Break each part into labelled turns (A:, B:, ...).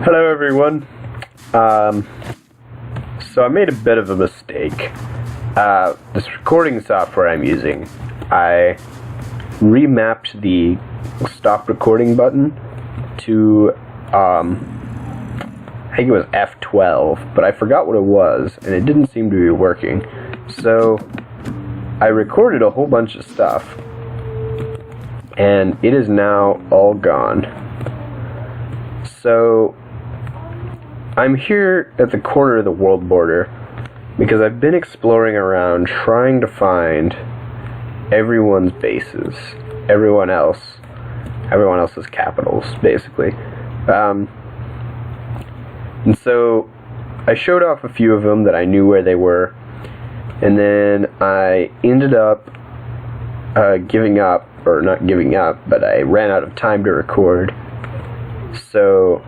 A: Hello everyone. So I made a bit of a mistake. This recording software I'm using, I remapped the stop recording button to, I think it was F12, but I forgot what it was, and it didn't seem to be working. So I recorded a whole bunch of stuff, and it is now all gone. So I'm here at the corner of the world border because I've been exploring around trying to find everyone's bases, everyone else's capitals, basically. And so I showed off a few of them that I knew where they were, and then I ended up giving up, or not giving up, but I ran out of time to record. So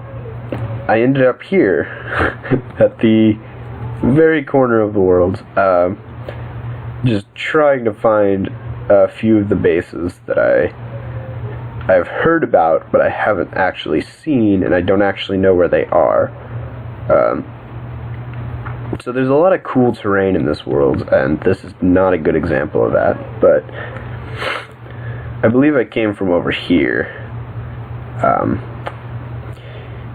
A: I ended up here at the very corner of the world, just trying to find a few of the bases that I've heard about, but I haven't actually seen, and I don't actually know where they are. So there's a lot of cool terrain in this world, and this is not a good example of that, but I believe I came from over here.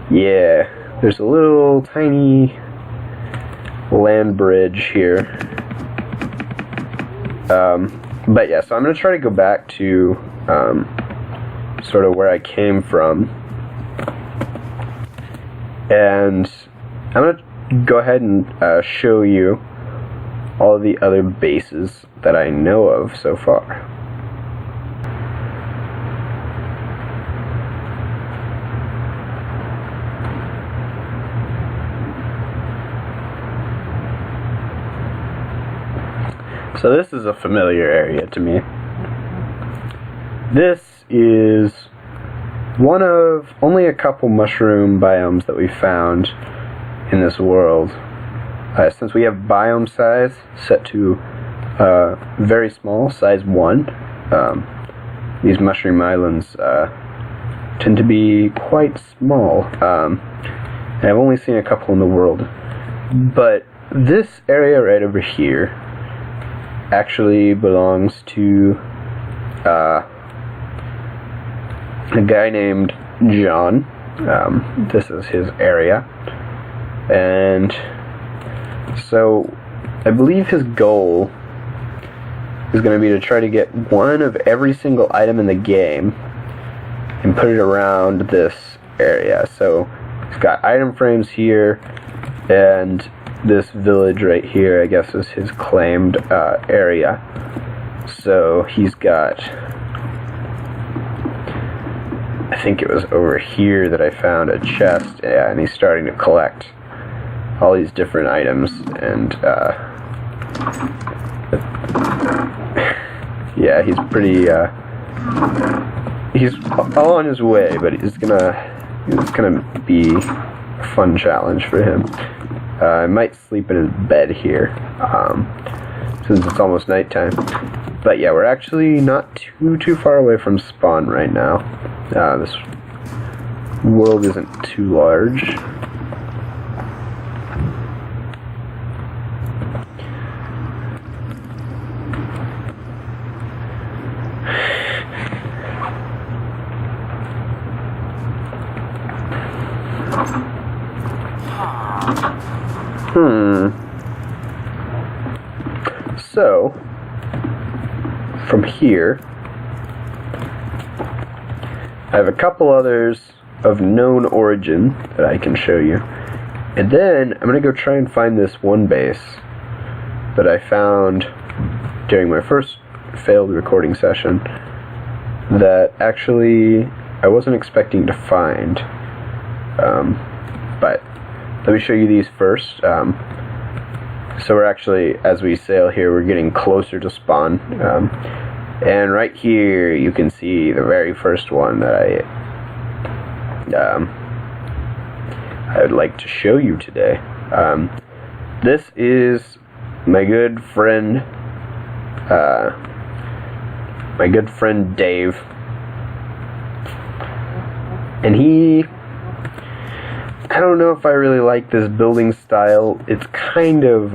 A: Yeah, there's a little tiny land bridge here. But yeah, so I'm going to try to go back to sort of where I came from. And I'm going to go ahead and show you all the other bases that I know of so far. So this is a familiar area to me. This is one of only a couple mushroom biomes that we found in this world. Since we have biome size set to very small, size 1, these mushroom islands tend to be quite small. And I've only seen a couple in the world. But this area right over here actually belongs to a guy named John. This is his area, and so I believe his goal is going to be to try to get one of every single item in the game and put it around this area. So he's got item frames here, and this village right here, I guess, is his claimed area. So he's got, I think it was over here that I found a chest, yeah, and he's starting to collect all these different items, and yeah, he's pretty, he's all on his way, but it's gonna be a fun challenge for him. I might sleep in his bed here, since it's almost nighttime. But yeah, we're actually not too far away from spawn right now. This world isn't too large. So, from here, I have a couple others of known origin that I can show you. And then, I'm going to go try and find this one base that I found during my first failed recording session that actually I wasn't expecting to find. But let me show you these first. So we're actually, as we sail here, we're getting closer to spawn. And right here, you can see the very first one that I would like to show you today. This is my good friend Dave, and he don't know if I really like this building style. It's kind of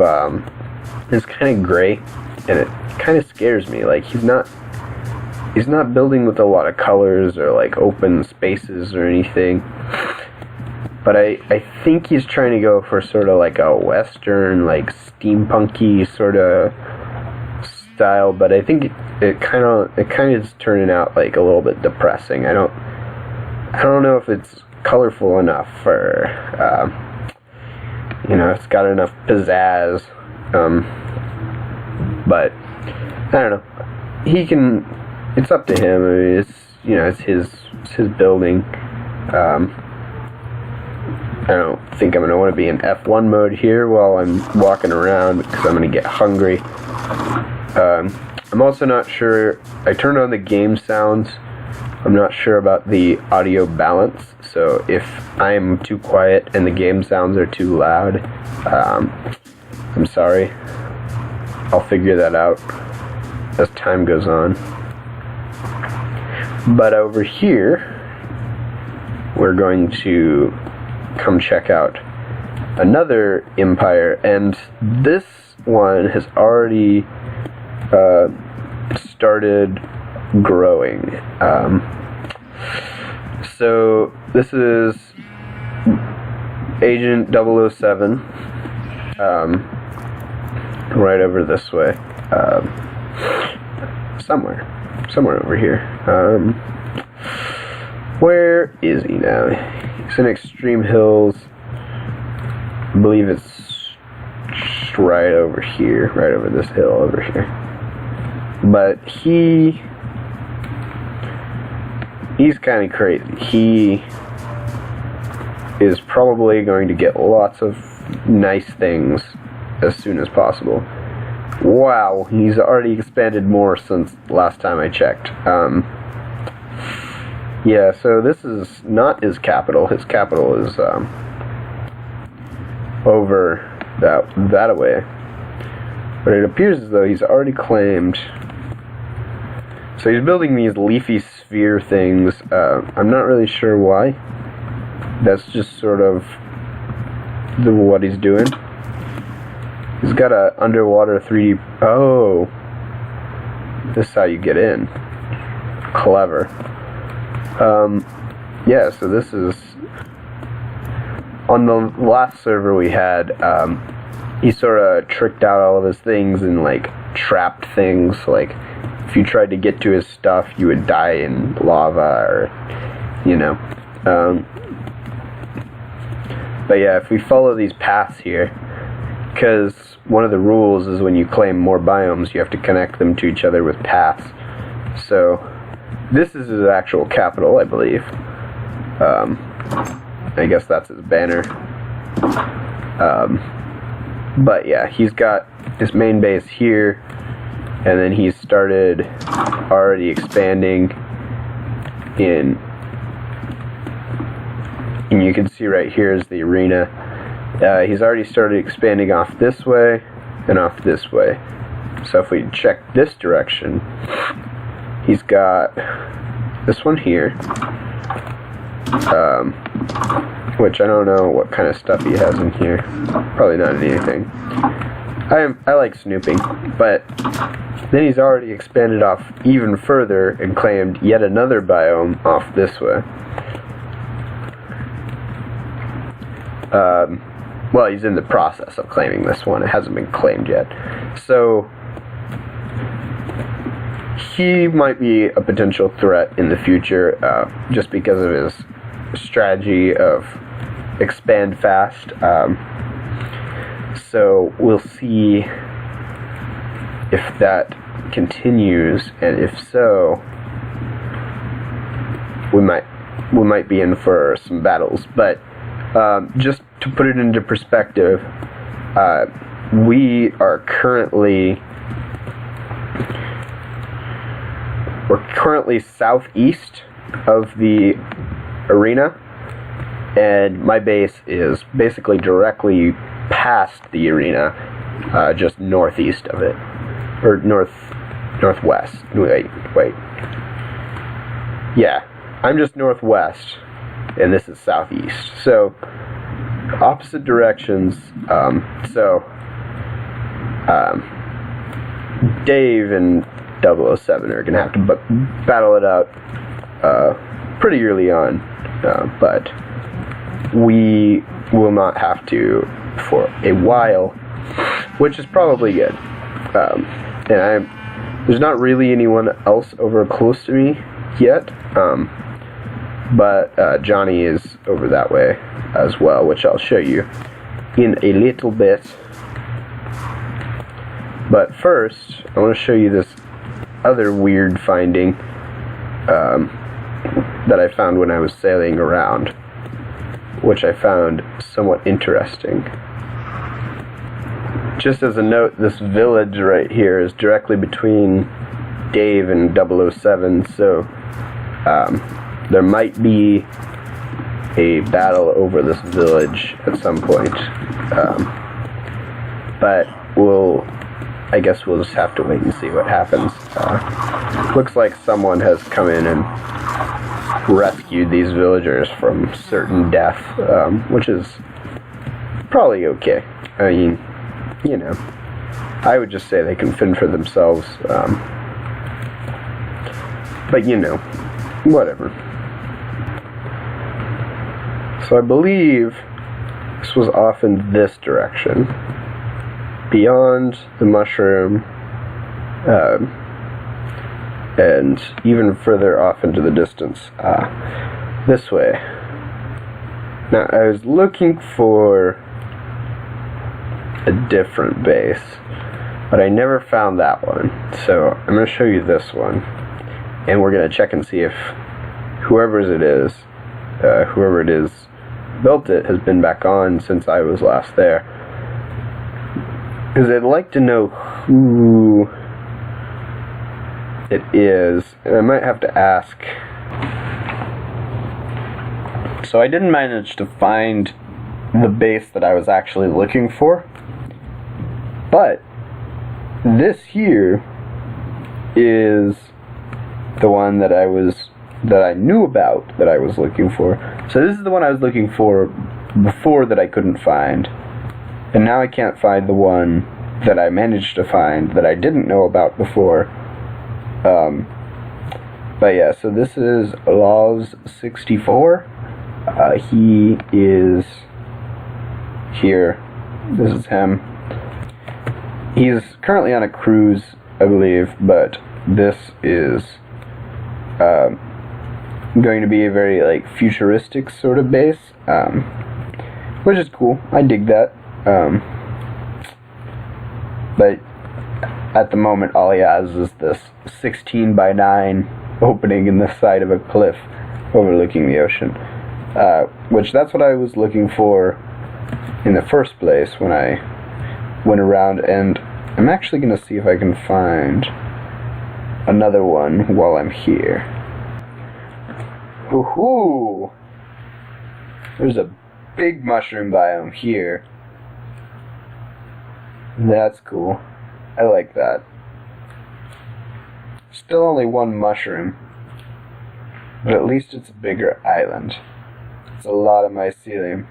A: gray, and it kind of scares me. Like, he's not building with a lot of colors or like open spaces or anything. But I think he's trying to go for sort of like a western, like steampunky sort of style. But I think it kind of is turning out like a little bit depressing. I don't know if it's colorful enough for it's got enough pizzazz. But I don't know. It's up to him. I mean, it's his building. I don't think I'm going to want to be in F1 mode here while I'm walking around because I'm going to get hungry. I'm also not sure. I turned on the game sounds. I'm not sure about the audio balance. So if I'm too quiet and the game sounds are too loud, I'm sorry. I'll figure that out as time goes on. But over here, we're going to come check out another empire, and this one has already started growing. So this is Agent 007, right over this way, somewhere over here. Where is he now? He's in Extreme Hills. I believe it's right over here, right over this hill over here. But he's kind of crazy. He is probably going to get lots of nice things as soon as possible. Wow, he's already expanded more since last time I checked. Yeah, so this is not his capital. His capital is over that way. But it appears as though he's already claimed. So he's building these leafy sphere things. I'm not really sure why. That's just sort of what he's doing. He's got a underwater 3D. Oh, this is how you get in. Clever. Yeah, so this is on the last server we had. He sort of tricked out all of his things and like trapped things. Like if you tried to get to his stuff, you would die in lava, or But yeah, if we follow these paths here, because one of the rules is when you claim more biomes, you have to connect them to each other with paths. So this is his actual capital, I believe. I guess that's his banner. But yeah, he's got his main base here, and then he's started already expanding in. And you can see right here is the arena. He's already started expanding off this way and off this way. So if we check this direction, he's got this one here, which I don't know what kind of stuff he has in here. Probably not anything. I like snooping, but then he's already expanded off even further and claimed yet another biome off this way. Well, he's in the process of claiming this one. It hasn't been claimed yet. So he might be a potential threat in the future, just because of his strategy of expand fast. So we'll see if that continues, and if so, we might be in for some battles. But just to put it into perspective, we're currently southeast of the arena, and my base is basically directly past the arena, just northeast of it, or northwest. Wait. Yeah, I'm just northwest, and this is southeast. So opposite directions. Dave and 007 are gonna have to battle it out pretty early on, but we will not have to for a while, which is probably good. And there's not really anyone else over close to me yet, but Johnny is over that way as well, which I'll show you in a little bit. But first, I want to show you this other weird finding that I found when I was sailing around, which I found somewhat interesting. Just as a note, this village right here is directly between Dave and 007, so there might be a battle over this village at some point. But I guess we'll just have to wait and see what happens. Looks like someone has come in and rescued these villagers from certain death, which is probably okay. I mean, you know, I would just say they can fend for themselves, but you know, whatever. So I believe this was off in this direction, beyond the mushroom, and even further off into the distance, this way. Now, I was looking for a different base, but I never found that one, so I'm going to show you this one, and we're going to check and see if whoever it is built it has been back on since I was last there, because I'd like to know who it is, and I might have to ask. So I didn't manage to find the base that I was actually looking for, but this here is the one that I knew about, that I was looking for. So this is the one I was looking for before that I couldn't find, and now I can't find the one that I managed to find that I didn't know about before. But yeah, so this is Laws 64. He is here. This is him. He's currently on a cruise, I believe, but this is going to be a very like futuristic sort of base, which is cool. I dig that. But at the moment, all he has is this 16:9 opening in the side of a cliff overlooking the ocean, which that's what I was looking for in the first place when I went around, and I'm actually going to see if I can find another one while I'm here. Woohoo! There's a big mushroom biome here. That's cool. I like that. Still only one mushroom, but at least it's a bigger island. It's a lot of mycelium.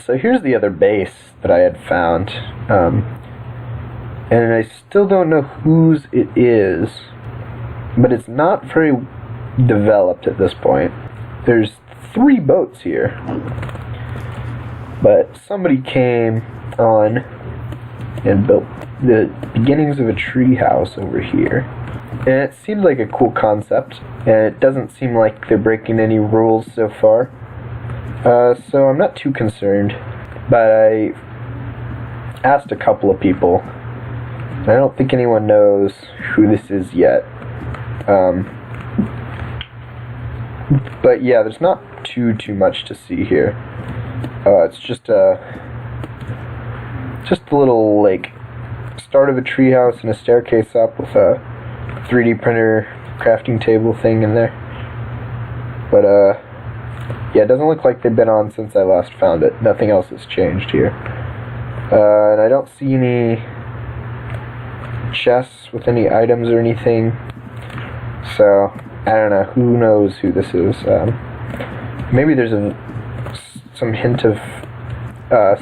A: So here's the other base that I had found, and I still don't know whose it is, but it's not very developed at this point. There's 3 boats here, but somebody came on and built the beginnings of a tree house over here, and it seemed like a cool concept, and it doesn't seem like they're breaking any rules so far, so I'm not too concerned. But I asked a couple of people, and I don't think anyone knows who this is yet. But yeah, there's not too much to see here. It's just a little like start of a treehouse and a staircase up with a 3D printer crafting table thing in there. But yeah, it doesn't look like they've been on since I last found it. Nothing else has changed here. And I don't see any chests with any items or anything. So I don't know. Who knows who this is? Maybe there's some hint of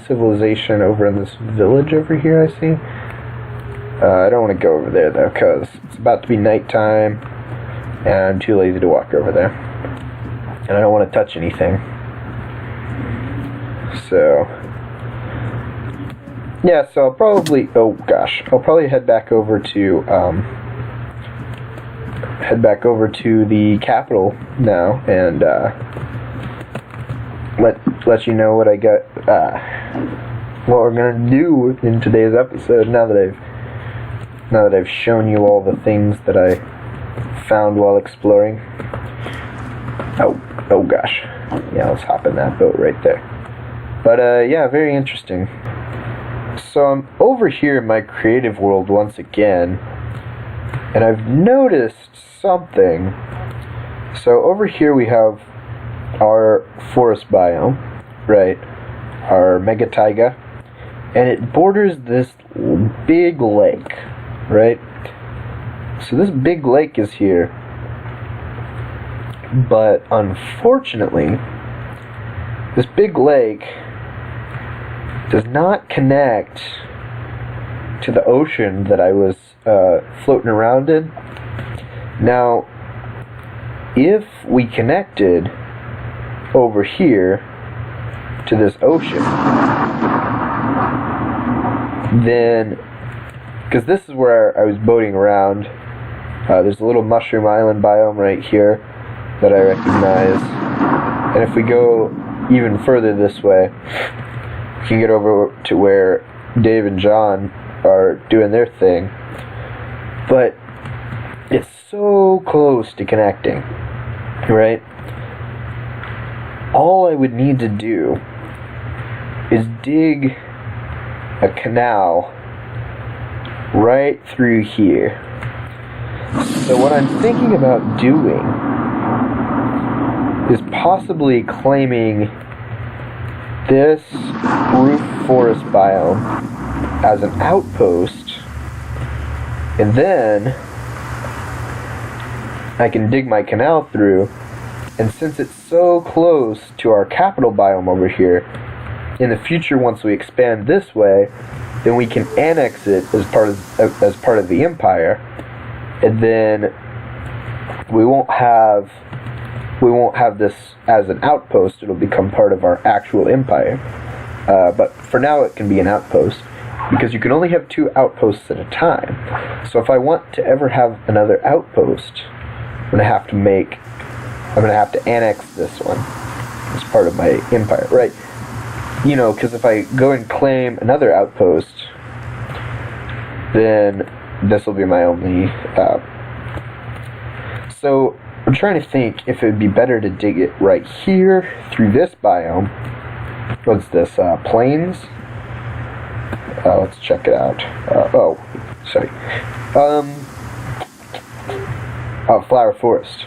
A: civilization over in this village over here, I see. I don't want to go over there, though, because it's about to be nighttime, and I'm too lazy to walk over there. And I don't want to touch anything. So, yeah, so I'll probably, I'll probably head back over to the capital now, and let you know what I got, what we're gonna do in today's episode. Now that I've shown you all the things that I found while exploring. Oh gosh, yeah, let's hop in that boat right there. But yeah, very interesting. So I'm over here in my creative world once again, and I've noticed something. So over here we have our forest biome, right? Our mega taiga, and it borders this big lake, right? So this big lake is here, but unfortunately, this big lake does not connect to the ocean that I was floating around in. Now, if we connected over here to this ocean, then, because this is where I was boating around, there's a little mushroom island biome right here that I recognize, and if we go even further this way, we can get over to where Dave and John are doing their thing, but it's so close to connecting, right? All I would need to do is dig a canal right through here. So what I'm thinking about doing is possibly claiming this roof forest biome as an outpost, and then I can dig my canal through, and since it's so close to our capital biome over here, in the future once we expand this way, then we can annex it as part of the empire, and then we won't have this as an outpost. It'll become part of our actual empire. But for now it can be an outpost, because you can only have 2 outposts at a time. So if I want to ever have another outpost, I'm gonna have to annex this one as part of my empire, right? You know, because if I go and claim another outpost, then this will be my only. So I'm trying to think if it would be better to dig it right here through this biome. What's this? Plains? Let's check it out. Flower forest.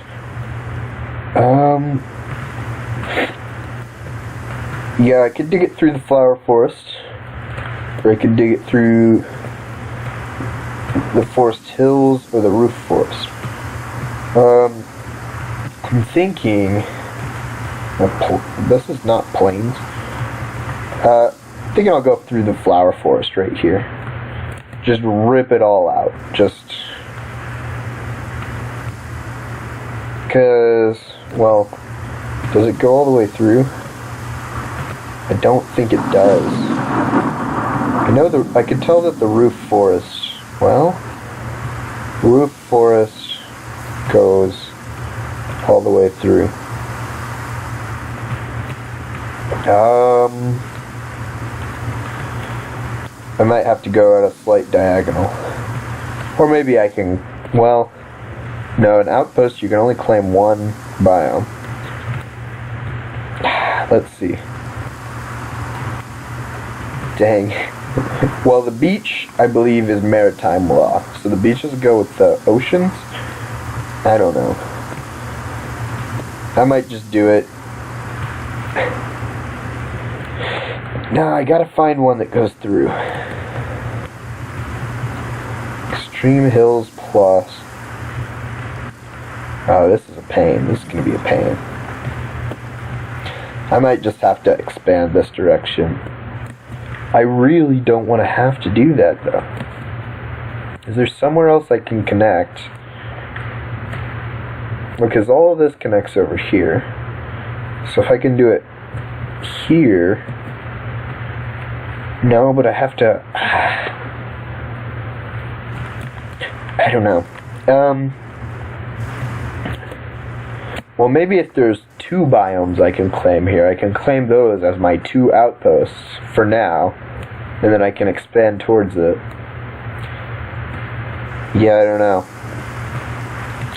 A: Yeah, I could dig it through the flower forest, or I could dig it through the forest hills or the roof forest. I'm thinking, this is not plains. Thinking I'll go through the flower forest right here. Just rip it all out. Just because, well, does it go all the way through? I don't think it does. I could tell that the roof forest, roof forest goes all the way through. I might have to go at a slight diagonal. Or maybe I can, no, an outpost, you can only claim 1 biome. Let's see. Dang. Well, the beach, I believe, is maritime law. So the beaches go with the oceans? I don't know. I might just do it. No, I gotta find one that goes through. Extreme Hills Plus. Oh, this is a pain. This is gonna be a pain. I might just have to expand this direction. I really don't want to have to do that, though. Is there somewhere else I can connect? Because all of this connects over here. So if I can do it here... No, but I have to... I don't know. Well, maybe if there's 2 biomes I can claim here, I can claim those as my 2 outposts for now, and then I can expand towards it. Yeah, I don't know.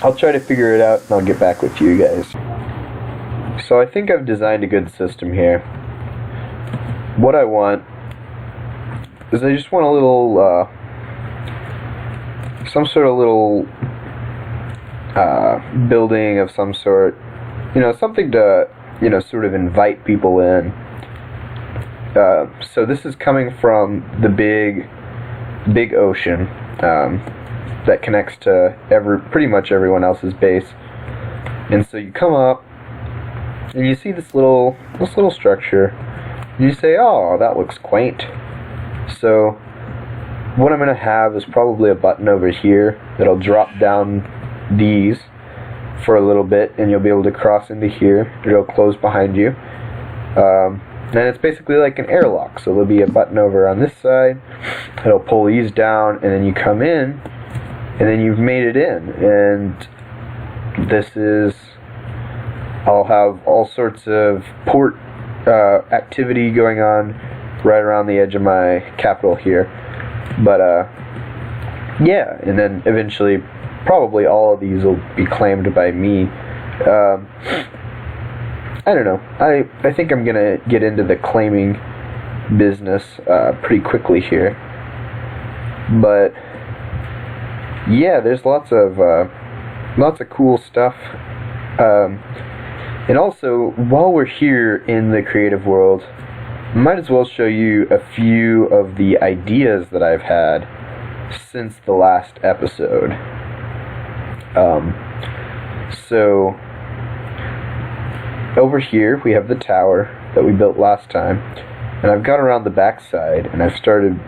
A: I'll try to figure it out, and I'll get back with you guys. So I think I've designed a good system here. What I want is I just want a little, some sort of little building of some sort, something to, sort of invite people in. So this is coming from the big ocean that connects to pretty much everyone else's base. And so you come up and you see this little structure, and you say, oh, that looks quaint. So what I'm going to have is probably a button over here that'll drop down these for a little bit, and you'll be able to cross into here. It'll close behind you. And it's basically like an airlock. So there'll be a button over on this side. It'll pull these down, and then you come in, and then you've made it in. And this is... I'll have all sorts of port activity going on right around the edge of my capital here. But, yeah, and then eventually probably all of these will be claimed by me. I don't know. I think I'm gonna get into the claiming business pretty quickly here. But yeah, there's lots of cool stuff. And also, while we're here in the creative world, might as well show you a few of the ideas that I've had since the last episode. So over here we have the tower that we built last time, and I've got around the backside, and I've started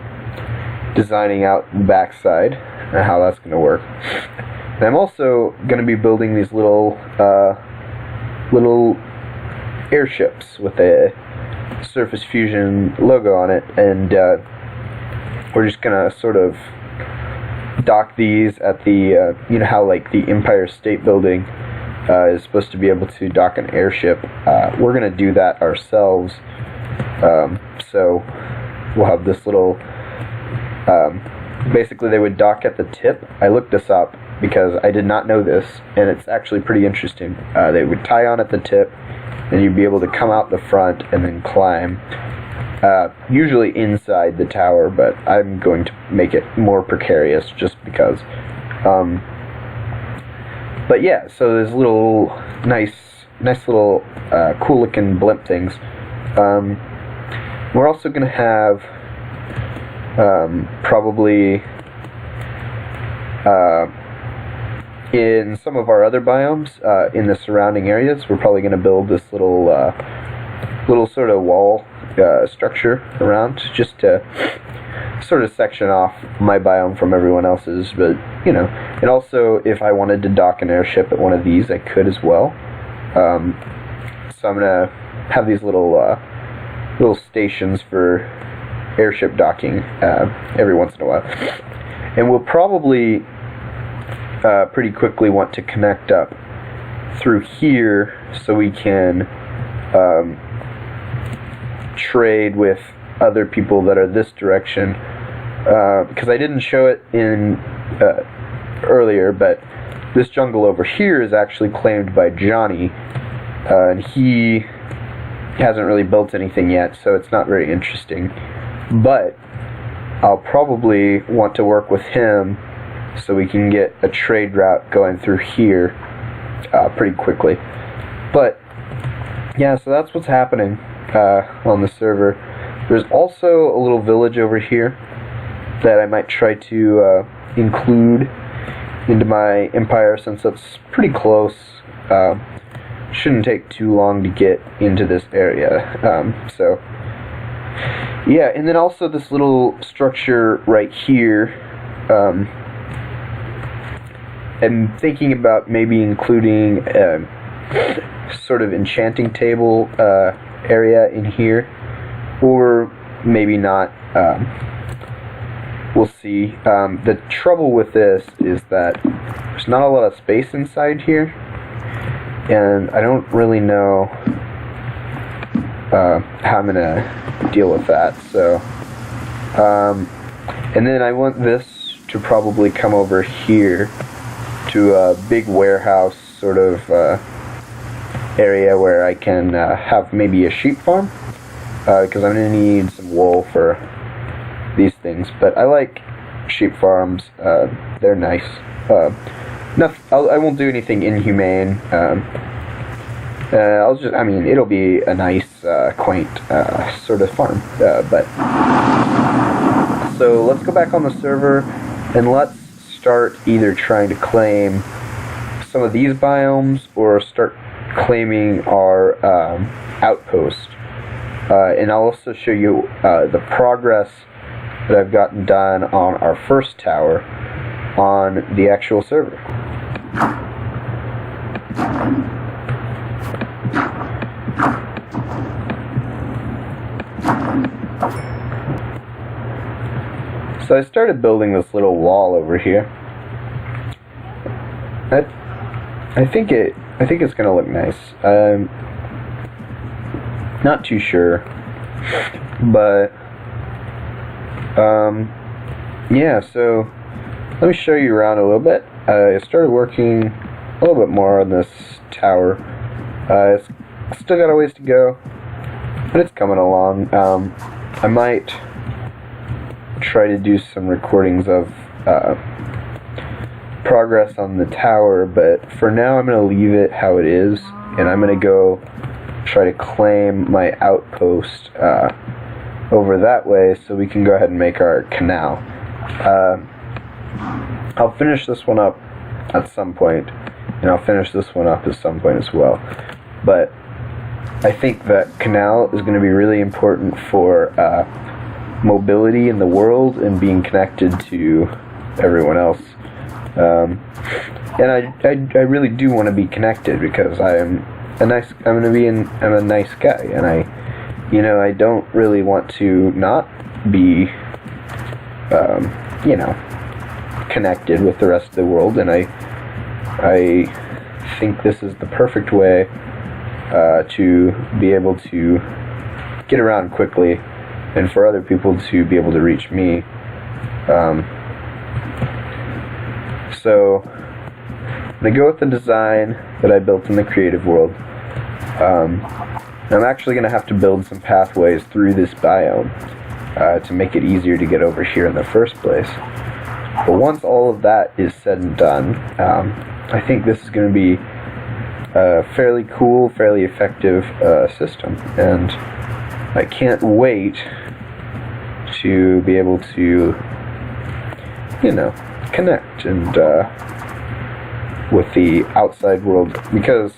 A: designing out the backside and how that's going to work. And I'm also going to be building these little airships with a SURFACEFUSION logo on it, and we're just going to sort of dock these at the, how like the Empire State Building is supposed to be able to dock an airship. We're going to do that ourselves. So we'll have this little, basically they would dock at the tip. I looked this up because I did not know this, and it's actually pretty interesting. They would tie on at the tip, and you'd be able to come out the front and then climb. Usually inside the tower, but I'm going to make it more precarious just because. But yeah, so there's little nice little cool looking blimp things. We're also going to have probably in some of our other biomes in the surrounding areas, we're probably going to build this little sort of wall structure around, just to sort of section off my biome from everyone else's. But and also if I wanted to dock an airship at one of these, I could as well. So I'm gonna have these little stations for airship docking every once in a while, and we'll probably pretty quickly want to connect up through here so we can trade with other people that are this direction, because I didn't show it in earlier, but this jungle over here is actually claimed by Johnny, and he hasn't really built anything yet, so it's not very interesting. But I'll probably want to work with him so we can get a trade route going through here pretty quickly. But yeah, so that's what's happening on the server. There's also a little village over here that I might try to include into my empire, since it's pretty close. shouldn't take too long to get into this area. So yeah, and then also this little structure right here. I'm thinking about maybe including a sort of enchanting table area in here, or maybe not. We'll see. The trouble with this is that there's not a lot of space inside here, and I don't really know how I'm gonna deal with that. So, and then I want this to probably come over here to a big warehouse sort of area where I can have maybe a sheep farm, because I'm going to need some wool for these things. But I like sheep farms. They're nice. I won't do anything inhumane. It'll be a nice, quaint sort of farm. So let's go back on the server and let's start either trying to claim some of these biomes or start claiming our outpost. And I'll also show you the progress that I've gotten done on our first tower on the actual server. So I started building this little wall over here. I think it's gonna look nice. Not too sure, but yeah. So let me show you around a little bit. I started working a little bit more on this tower. It's still got a ways to go, but it's coming along. I might try to do some recordings of progress on the tower, but for now I'm going to leave it how it is, and I'm going to go try to claim my outpost over that way so we can go ahead and make our canal. I'll finish this one up at some point, and I'll finish this one up at some point as well, but I think that canal is going to be really important for mobility in the world and being connected to everyone else. And I really do want to be connected because I'm a nice guy, and I don't really want to not be connected with the rest of the world, and I think this is the perfect way to be able to get around quickly and for other people to be able to reach me. So I'm going to go with the design that I built in the creative world. I'm actually going to have to build some pathways through this biome to make it easier to get over here in the first place. But once all of that is said and done, I think this is going to be a fairly cool, fairly effective system, and I can't wait to be able to, connect and with the outside world, because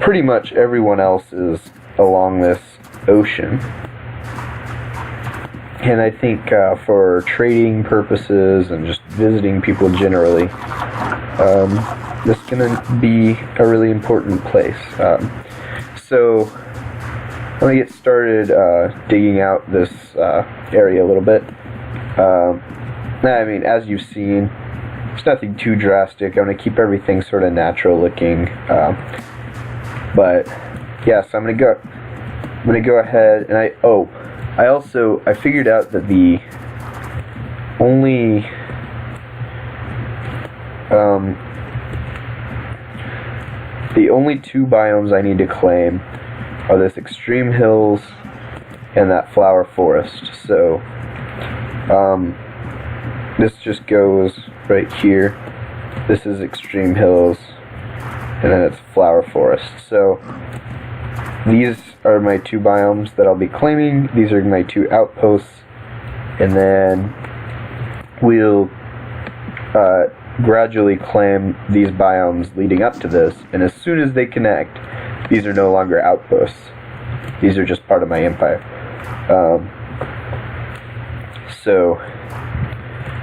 A: pretty much everyone else is along this ocean. And I think for trading purposes and just visiting people generally, this is going to be a really important place. So let me get started digging out this area a little bit. As you've seen, it's nothing too drastic. I'm going to keep everything sort of natural looking. But yeah, so I'm going to go ahead and I figured out that the only two biomes I need to claim are this extreme hills and that flower forest. So this just goes right here. This is extreme hills, and then it's flower forest. So these are my two biomes that I'll be claiming. These are my two outposts, and then we'll gradually claim these biomes leading up to this, and as soon as they connect, these are no longer outposts. These are just part of my empire. So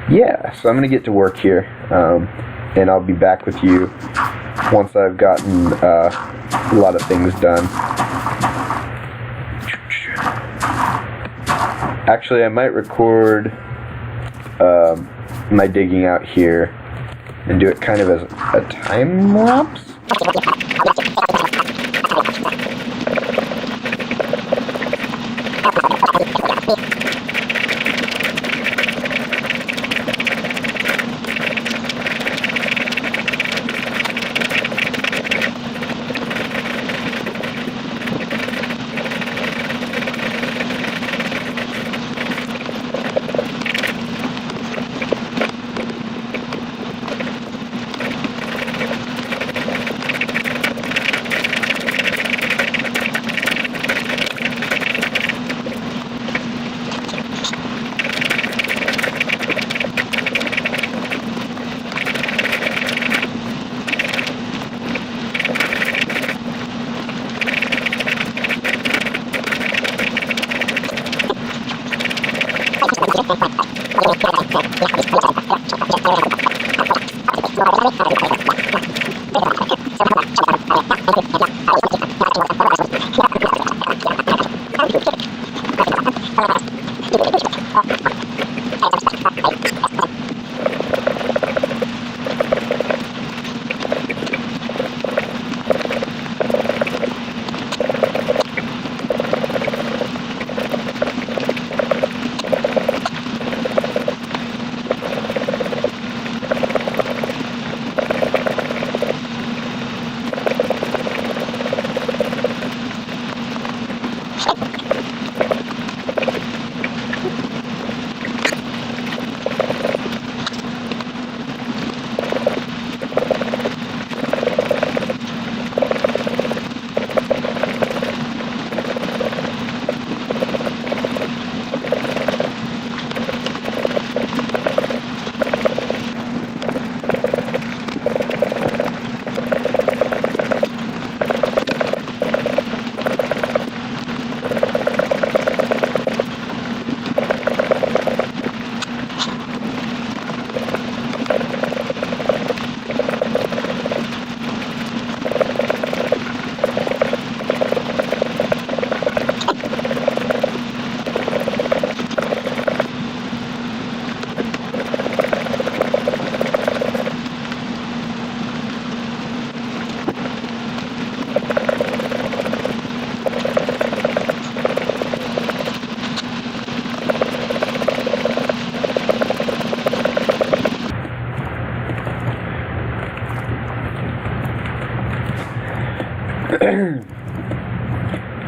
A: I'm going to get to work here, and I'll be back with you once I've gotten a lot of things done. Actually, I might record my digging out here and do it kind of as a time lapse.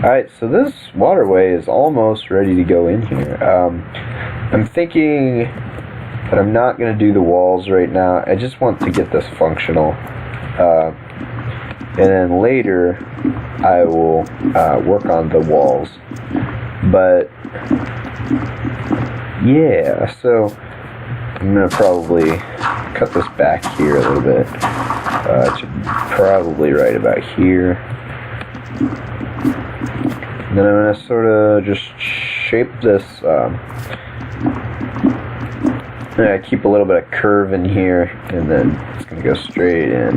A: Alright, so this waterway is almost ready to go in here. I'm thinking that I'm not going to do the walls right now. I just want to get this functional. And then later, I will work on the walls. But, yeah, so I'm going to probably cut this back here a little bit. It should be probably right about here. And then I'm going to sort of just shape this. I keep a little bit of curve in here, and then it's going to go straight in.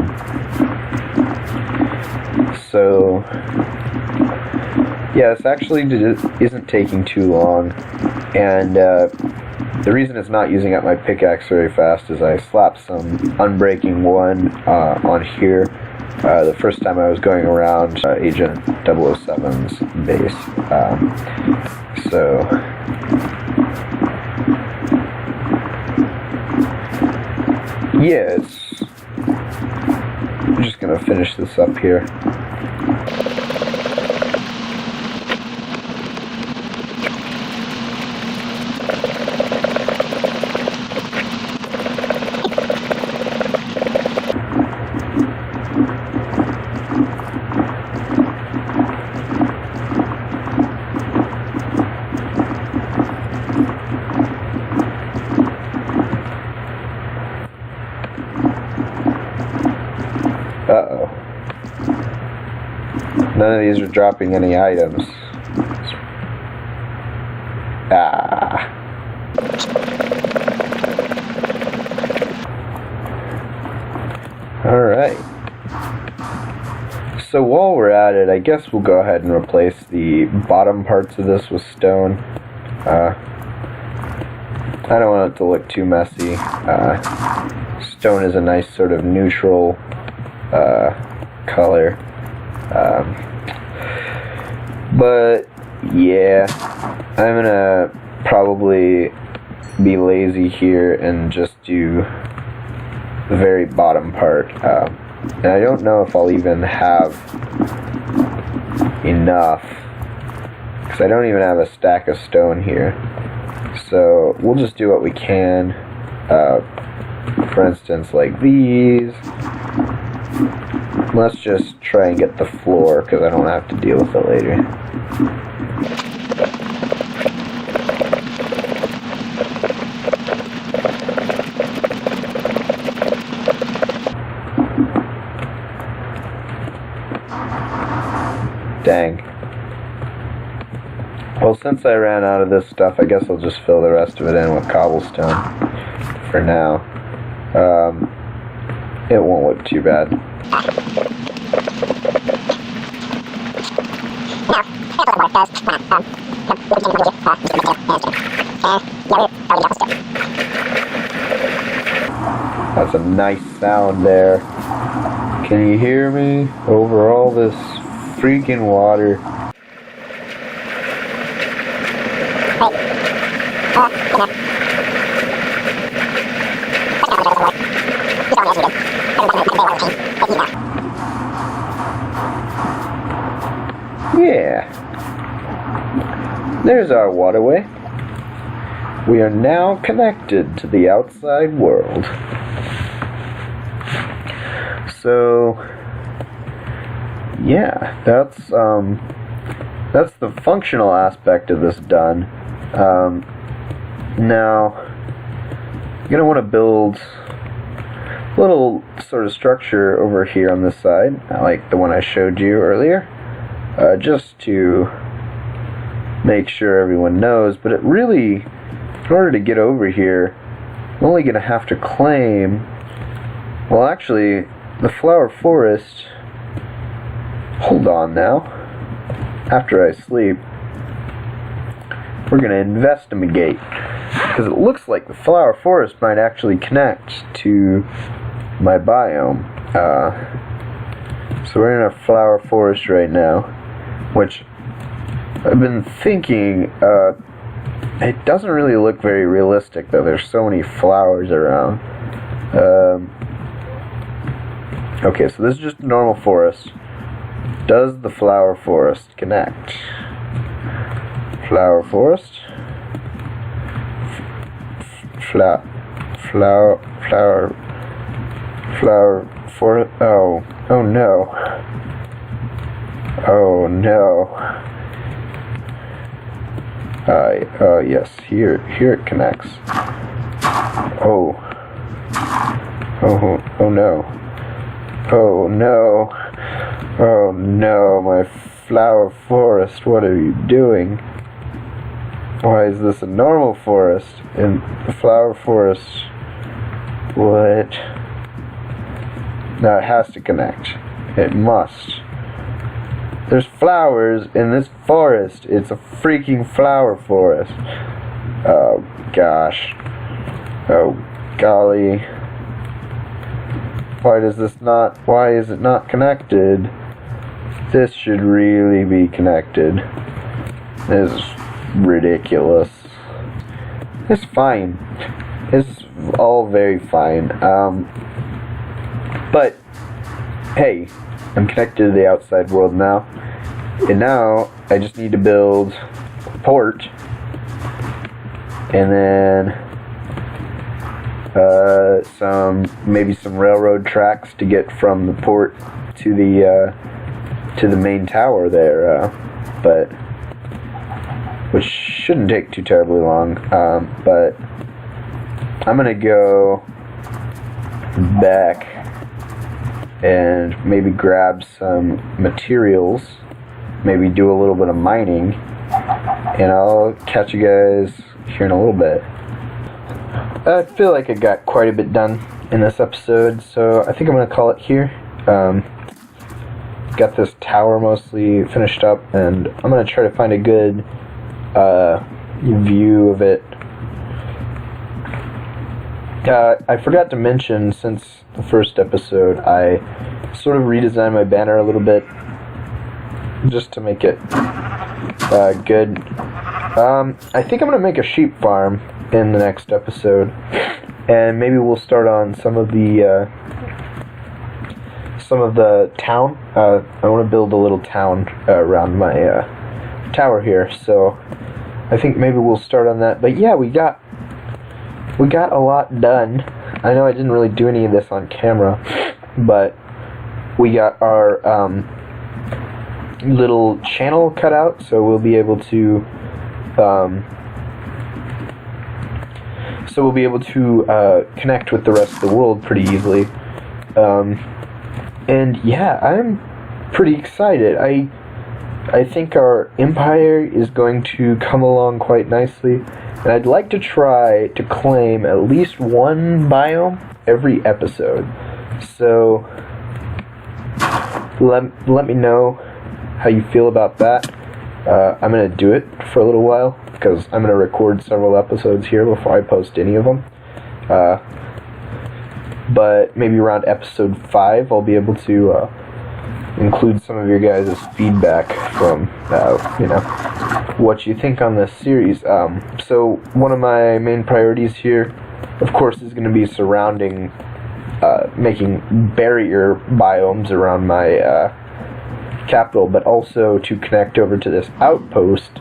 A: So, yeah, this actually isn't taking too long, and the reason it's not using up my pickaxe very fast is I slapped some Unbreaking 1 on here the first time I was going around Agent 007's base. Yeah, I'm just gonna finish this up here. None of these are dropping any items. Ah. Alright. So while we're at it, I guess we'll go ahead and replace the bottom parts of this with stone. I don't want it to look too messy. Stone is a nice sort of neutral color. But yeah, I'm gonna probably be lazy here and just do the very bottom part. And I don't know if I'll even have enough, because I don't even have a stack of stone here. So we'll just do what we can. For instance, like these. Let's just try and get the floor, because I don't have to deal with it later. Dang. Well, since I ran out of this stuff, I guess I'll just fill the rest of it in with cobblestone for now. It won't look too bad. That's a nice sound there. Can you hear me over all this freaking water? Yeah. There's our waterway. We are now connected to the outside world. So yeah, that's the functional aspect of this done. Now I'm gonna want to build a little sort of structure over here on this side, like the one I showed you earlier, just to make sure everyone knows. But it really, in order to get over here, I'm only gonna have to claim, well, actually the flower forest, hold on now, after I sleep we're gonna investigate, because it looks like the flower forest might actually connect to my biome. So we're in a flower forest right now, which I've been thinking, it doesn't really look very realistic though. There's so many flowers around. Okay, so this is just a normal forest. Does the flower forest connect? Flower forest? Flower forest. Oh no. Oh no. Yes, here it connects. Oh no. Oh no. Oh no, my flower forest, what are you doing? Why is this a normal forest? In the flower forest, what? No, it has to connect. It must. There's flowers in this forest. It's a freaking flower forest. Oh gosh. Oh golly. Why is it not connected? This should really be connected. This is ridiculous. It's fine. It's all very fine. But hey, I'm connected to the outside world now. And now I just need to build a port, and then maybe some railroad tracks to get from the port to the main tower there, but which shouldn't take too terribly long. But I'm gonna go back and maybe grab some materials, maybe do a little bit of mining, and I'll catch you guys here in a little bit. I feel like I got quite a bit done in this episode, so I think I'm going to call it here. Got this tower mostly finished up, and I'm going to try to find a good view of it. I forgot to mention, since the first episode, I sort of redesigned my banner a little bit just to make it good. I think I'm going to make a sheep farm in the next episode, and maybe we'll start on some of the town. I want to build a little town around my tower here, so I think maybe we'll start on that. But yeah, we got a lot done. I know I didn't really do any of this on camera, but we got our little channel cut out, so we'll be able to connect with the rest of the world pretty easily. And yeah, I'm pretty excited. I think our empire is going to come along quite nicely, and I'd like to try to claim at least one biome every episode. So let me know how you feel about that. I'm going to do it for a little while, because I'm going to record several episodes here before I post any of them. But maybe around episode 5 I'll be able to include some of your guys' feedback from, what you think on this series. So one of my main priorities here, of course, is going to be surrounding, making barrier biomes around my capital, but also to connect over to this outpost,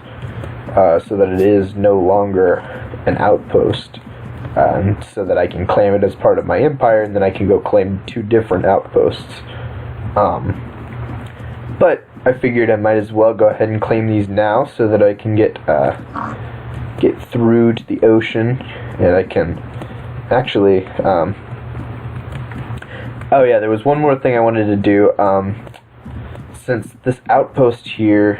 A: so that it is no longer an outpost, so that I can claim it as part of my empire, and then I can go claim 2 different outposts. But I figured I might as well go ahead and claim these now, so that I can get through to the ocean, and I can actually, oh yeah, there was one more thing I wanted to do. Since this outpost here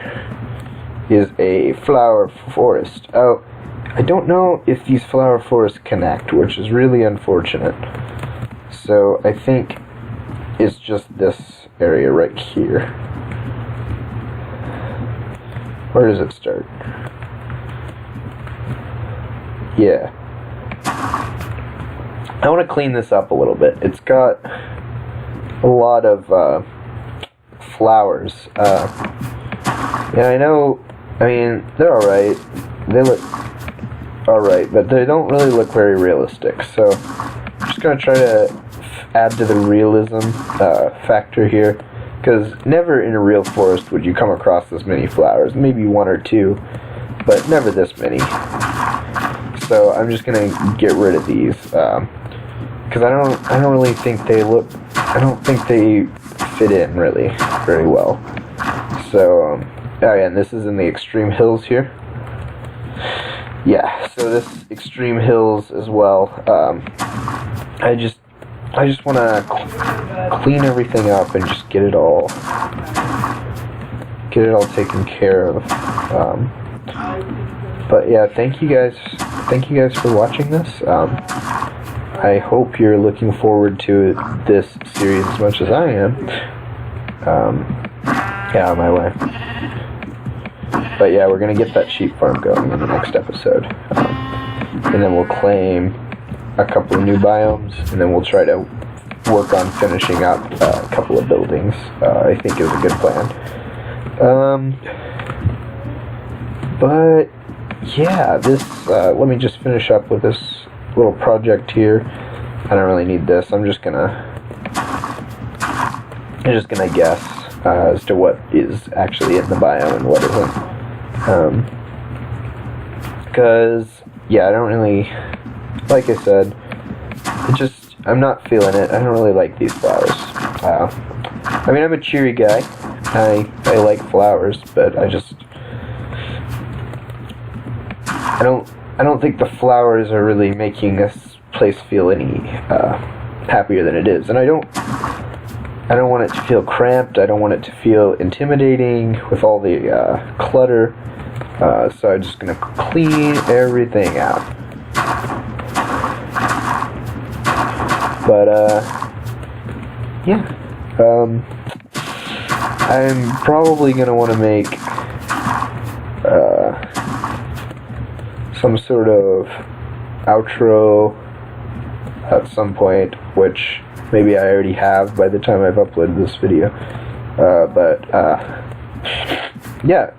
A: is a flower forest, I don't know if these flower forests connect, which is really unfortunate. So I think it's just this area right here. Where does it start? Yeah. I want to clean this up a little bit. It's got a lot of flowers. Yeah, I know. I mean, they're alright. They look alright, but they don't really look very realistic. So I'm just gonna try to add to the realism factor here, because never in a real forest would you come across this many flowers. Maybe 1 or 2, but never this many. So I'm just gonna get rid of these, because I don't really think they look. I don't think they fit in really very well. So oh yeah, and this is in the extreme hills here. Yeah, so this extreme hills as well. I just want to clean everything up and just get it all taken care of. But yeah, thank you guys for watching this. I hope you're looking forward to this series as much as I am. Yeah, on my way. But yeah, we're gonna get that sheep farm going in the next episode, and then we'll claim a couple of new biomes, and then we'll try to work on finishing up a couple of buildings. I think is a good plan. But yeah, this let me just finish up with this little project here. I don't really need this. I'm just gonna guess as to what is actually in the biome and what isn't. Because yeah, I don't really, like I said, I'm not feeling it. I don't really like these flowers. I mean, I'm a cheery guy. I like flowers, but I don't think the flowers are really making this place feel any happier than it is. And I don't I don't want it to feel cramped. I don't want it to feel intimidating with all the clutter. So I'm just going to clean everything out. But, yeah. I'm probably going to want to make some sort of outro at some point, which maybe I already have by the time I've uploaded this video. Yeah,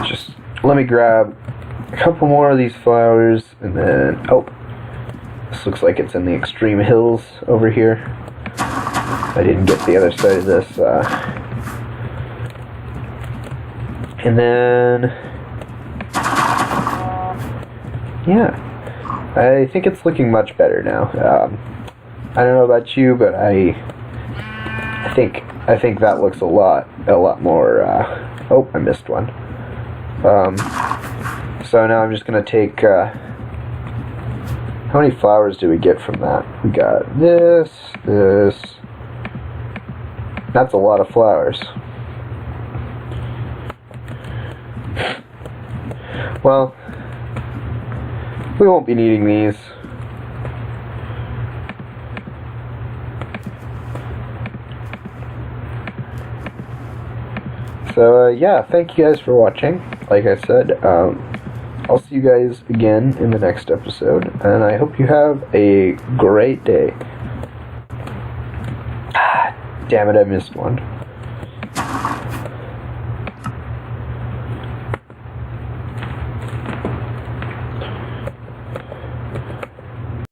A: just let me grab a couple more of these flowers, and then, oh, this looks like it's in the extreme hills over here. I didn't get the other side of this, and then, yeah, I think it's looking much better now. I don't know about you, but I think that looks a lot more, oh, I missed one. So now I'm just gonna take, how many flowers do we get from that? We got this, that's a lot of flowers. Well, we won't be needing these. So, yeah, thank you guys for watching. Like I said, I'll see you guys again in the next episode, and I hope you have a great day. Damn it, I missed one.